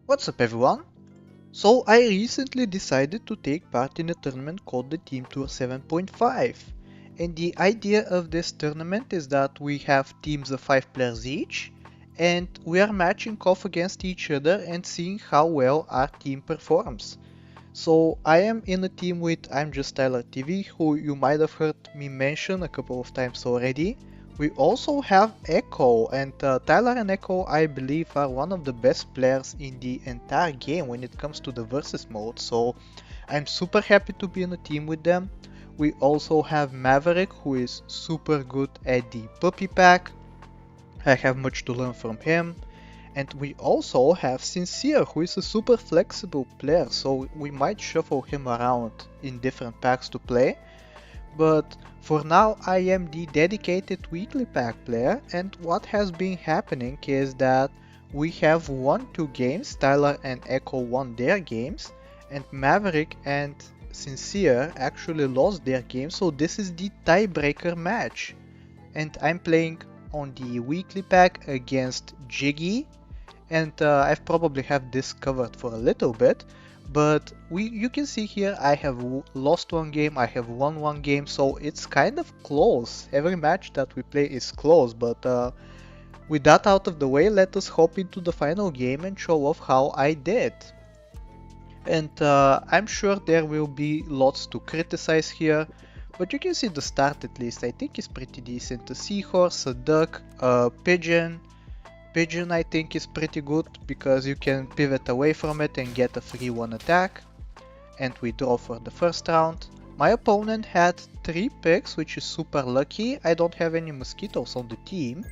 What's up everyone? So I recently decided to take part in a tournament called the Team Tour 7.5, and the idea of this tournament is that we have teams of 5 players each and we are matching off against each other and seeing how well our team performs. So I am in a team with I'm Just Tyler TV, who you might have heard me mention a couple of times already. We also have Echo, and Tyler and Echo I believe are one of the best players in the entire game when it comes to the versus mode, so I'm super happy to be in a team with them. We also have Maverick, who is super good at the puppy pack. I have much to learn from him. And we also have Sincere, who is a super flexible player, so we might shuffle him around in different packs to play. But for now I am the dedicated weekly pack player, and what has been happening is that we have won 2 games, Tyler and Echo won their games, and Maverick and Sincere actually lost their game, so this is the tiebreaker match. And I'm playing on the weekly pack against Jiggy, and I've probably have this covered for a little bit, but you can see here I have lost one game, I have won one game, so it's kind of close. Every match that we play is close, but with that out of the way, let us hop into the final game and show off how I did. And I'm sure there will be lots to criticize here, but you can see the start at least I think is pretty decent. A seahorse, a duck, a pigeon. Pigeon I think is pretty good because you can pivot away from it and get a free 1 attack. And we draw for the first round. My opponent had 3 picks, which is super lucky. I don't have any mosquitoes on the team.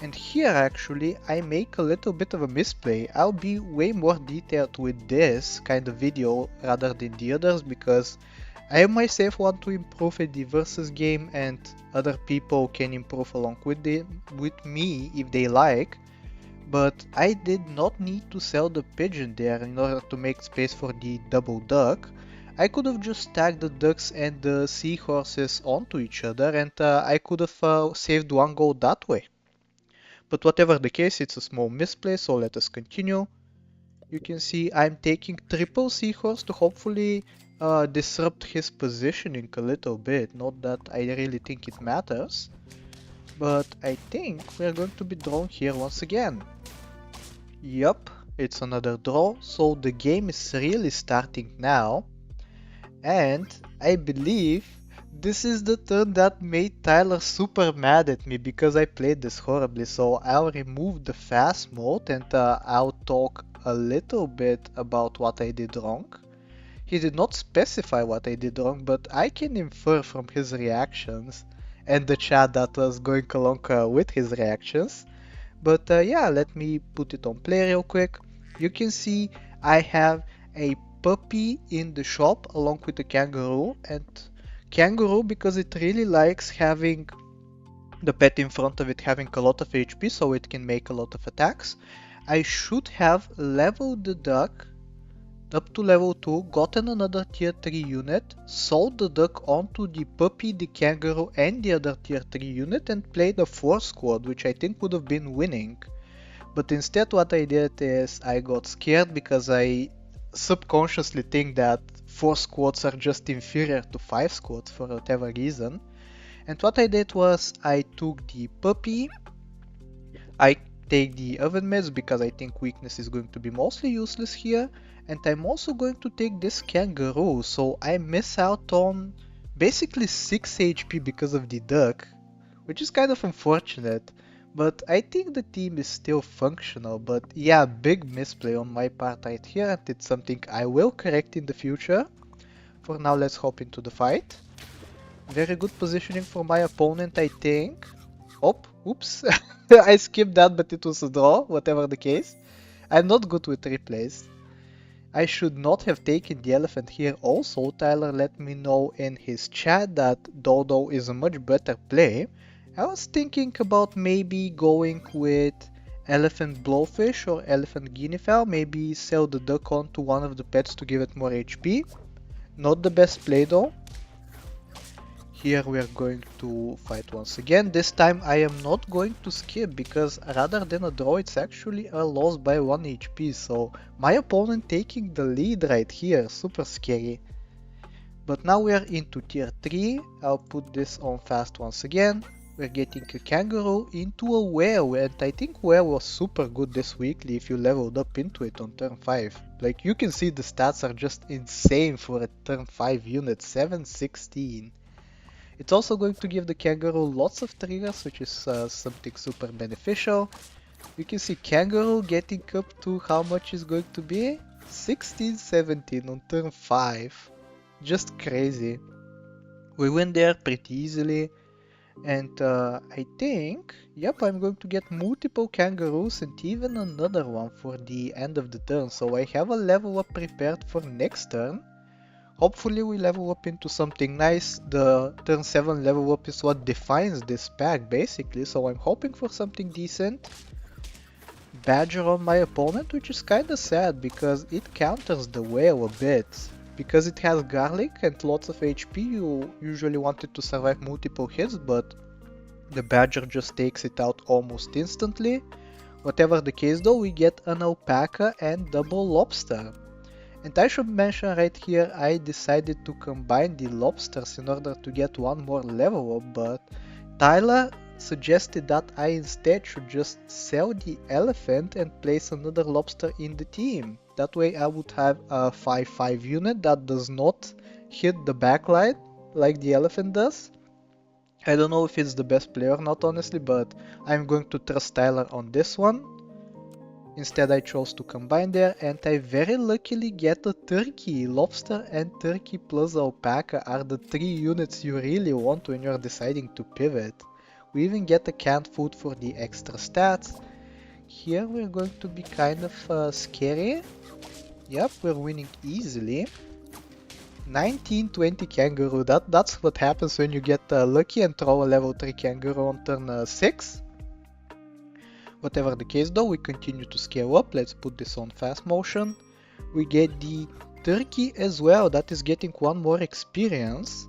And here actually I make a little bit of a misplay. I'll be way more detailed with this kind of video rather than the others, because I myself want to improve in the versus game and other people can improve along with me if they like. But I did not need to sell the pigeon there in order to make space for the double duck. I could have just stacked the ducks and the seahorses onto each other, and I could have saved one goal that way. But whatever the case, it's a small misplay, so let us continue. You can see I'm taking triple seahorse to hopefully disrupt his positioning a little bit. Not that I really think it matters, but I think we're going to be drawn here once again. Yup, it's another draw, so the game is really starting now. And I believe this is the turn that made Tyler super mad at me because I played this horribly, so I'll remove the fast mode and I'll talk a little bit about what I did wrong. He did not specify what I did wrong, but I can infer from his reactions and the chat that was going along with his reactions. But yeah, let me put it on play real quick. You can see I have a puppy in the shop along with the kangaroo, and kangaroo because it really likes having the pet in front of it having a lot of HP so it can make a lot of attacks. I should have leveled the duck up to level 2, gotten another tier 3 unit, sold the duck onto the puppy, the kangaroo and the other tier 3 unit and played a 4 squad, which I think would have been winning. But instead what I did is I got scared because I subconsciously think that 4 squads are just inferior to 5 squads for whatever reason. And what I did was I took the puppy, I take the oven mitts because I think weakness is going to be mostly useless here, and I'm also going to take this kangaroo, so I miss out on basically 6 HP because of the duck, which is kind of unfortunate, but I think the team is still functional. But yeah, big misplay on my part right here, and it's something I will correct in the future. For now, let's hop into the fight. Very good positioning for my opponent, I think. Oh, oops, I skipped that, but it was a draw, whatever the case. I'm not good with replays. I should not have taken the elephant here also. Tyler let me know in his chat that Dodo is a much better play. I was thinking about maybe going with elephant blowfish or elephant guinea fowl, maybe sell the duck onto one of the pets to give it more HP. Not the best play though. Here we are going to fight once again. This time I am not going to skip because rather than a draw it's actually a loss by 1 HP. So my opponent taking the lead right here, super scary. But now we are into tier 3, I'll put this on fast once again. We're getting a kangaroo into a whale, and I think whale was super good this weekly if you leveled up into it on turn 5. Like you can see the stats are just insane for a turn 5 unit, 716. It's also going to give the kangaroo lots of triggers, which is something super beneficial. You can see kangaroo getting up to how much is going to be? 16, 17 on turn 5. Just crazy. We win there pretty easily. And I think, yep, I'm going to get multiple kangaroos and even another one for the end of the turn. So I have a level up prepared for next turn. Hopefully we level up into something nice. The turn 7 level up is what defines this pack basically. So I'm hoping for something decent. Badger on my opponent, which is kinda sad because it counters the whale a bit. Because it has garlic and lots of HP, you usually want it to survive multiple hits, but the badger just takes it out almost instantly. Whatever the case though, we get an alpaca and double lobster. And I should mention right here, I decided to combine the lobsters in order to get one more level up, but Tyler suggested that I instead should just sell the elephant and place another lobster in the team. That way I would have a 5-5 unit that does not hit the backline like the elephant does. I don't know if it's the best play or not honestly, but I'm going to trust Tyler on this one. Instead I chose to combine there, and I very luckily get a turkey. Lobster and turkey plus alpaca are the 3 units you really want when you're deciding to pivot. We even get a canned food for the extra stats. Here we're going to be kind of scary. Yep, we're winning easily. 19-20 kangaroo, that's what happens when you get lucky and throw a level 3 kangaroo on turn 6. Whatever the case though, we continue to scale up. Let's put this on fast motion. We get the turkey as well, that is getting one more experience.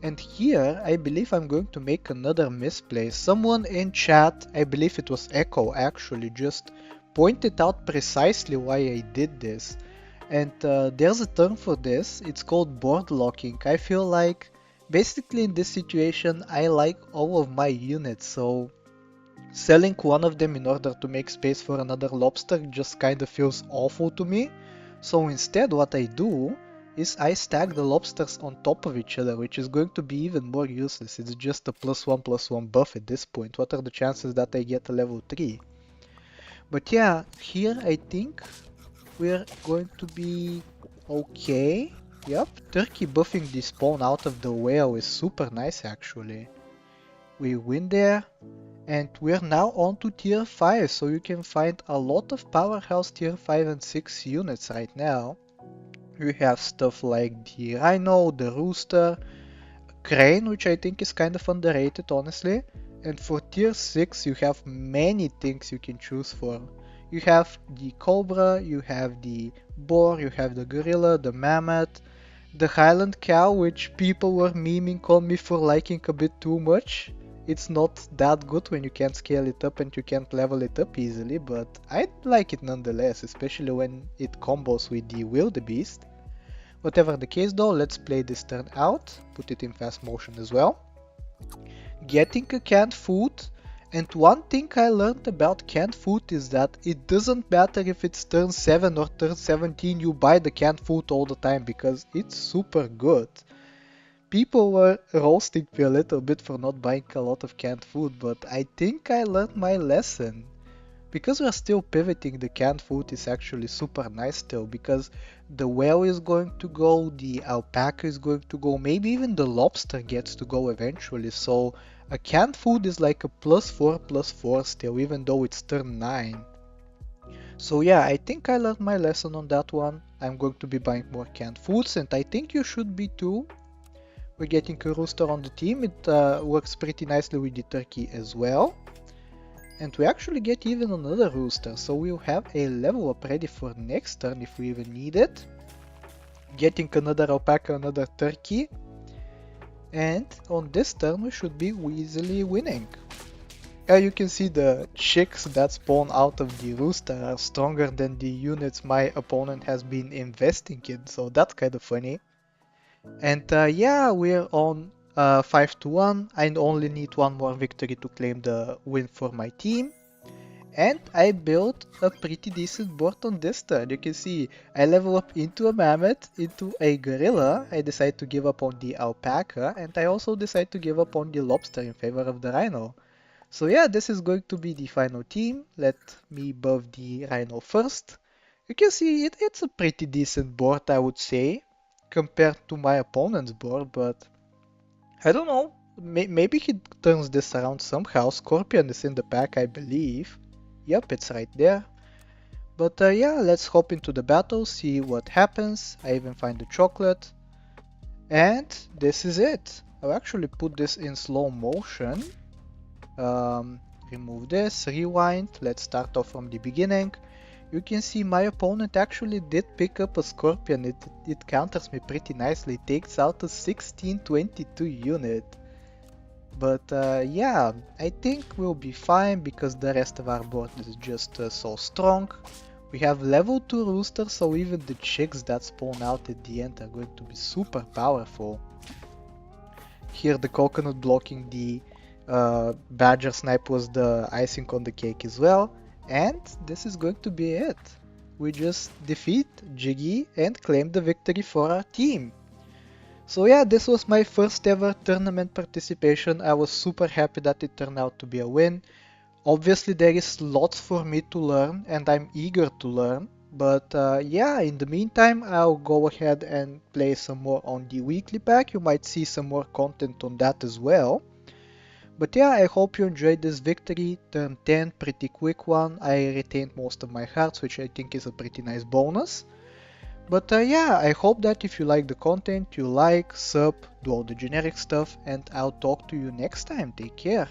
And here, I believe I'm going to make another misplay. Someone in chat, I believe it was Echo actually, just pointed out precisely why I did this. And there's a term for this, it's called board locking. I feel like, basically in this situation, I like all of my units, so selling one of them in order to make space for another lobster just kinda feels awful to me. So instead what I do is I stack the lobsters on top of each other, which is going to be even more useless. It's just a +1/+1 buff at this point. What are the chances that I get a level 3? But yeah, here I think we're going to be okay. Yep, turkey buffing the spawn out of the whale is super nice actually. We win there, and we're now on to tier 5, so you can find a lot of powerhouse tier 5 and 6 units right now. We have stuff like the rhino, the rooster, crane, which I think is kind of underrated honestly. And for tier 6 you have many things you can choose for. You have the cobra, you have the boar, you have the gorilla, the mammoth, the highland cow, which people were memeing on me for liking a bit too much. It's not that good when you can't scale it up and you can't level it up easily, but I like it nonetheless, especially when it combos with the wildebeest. Whatever the case though, let's play this turn out, put it in fast motion as well. Getting a canned food, and one thing I learned about canned food is that it doesn't matter if it's turn 7 or turn 17, you buy the canned food all the time because it's super good. People were roasting me a little bit for not buying a lot of canned food, but I think I learned my lesson. Because we're still pivoting, the canned food is actually super nice still, because the whale is going to go, the alpaca is going to go, maybe even the lobster gets to go eventually, so a canned food is like a +4/+4 still, even though it's turn 9. So yeah, I think I learned my lesson on that one. I'm going to be buying more canned foods, and I think you should be too. We're getting a rooster on the team, it works pretty nicely with the turkey as well. And we actually get even another rooster, so we'll have a level up ready for next turn if we even need it. Getting another alpaca, another turkey. And on this turn we should be easily winning. You can see the chicks that spawn out of the rooster are stronger than the units my opponent has been investing in, so that's kind of funny. And yeah, we're on 5-1. I only need one more victory to claim the win for my team. And I built a pretty decent board on this turn. You can see I level up into a mammoth, into a gorilla. I decide to give up on the alpaca, and I also decide to give up on the lobster in favor of the rhino. So yeah, this is going to be the final team. Let me buff the rhino first. You can see it's a pretty decent board, I would say, compared to my opponent's board, but I don't know. Maybe he turns this around somehow. Scorpion is in the pack, I believe. Yep, it's right there. But yeah, let's hop into the battle, see what happens. I even find the chocolate. And this is it. I'll actually put this in slow motion. Remove this, rewind. Let's start off from the beginning. You can see my opponent actually did pick up a scorpion. It counters me pretty nicely. It takes out a 1622 unit. But yeah, I think we'll be fine because the rest of our board is just so strong. We have level 2 roosters, so even the chicks that spawn out at the end are going to be super powerful. Here the coconut blocking the badger snipe was the icing on the cake as well. And this is going to be it. We just defeat Jiggy and claim the victory for our team. So yeah, this was my first ever tournament participation. I was super happy that it turned out to be a win. Obviously there is lots for me to learn and I'm eager to learn. But yeah, in the meantime I'll go ahead and play some more on the weekly pack. You might see some more content on that as well. But yeah, I hope you enjoyed this victory. Turn 10, pretty quick one. I retained most of my hearts, which I think is a pretty nice bonus. But yeah, I hope that if you like the content, you like, sub, do all the generic stuff, and I'll talk to you next time. Take care.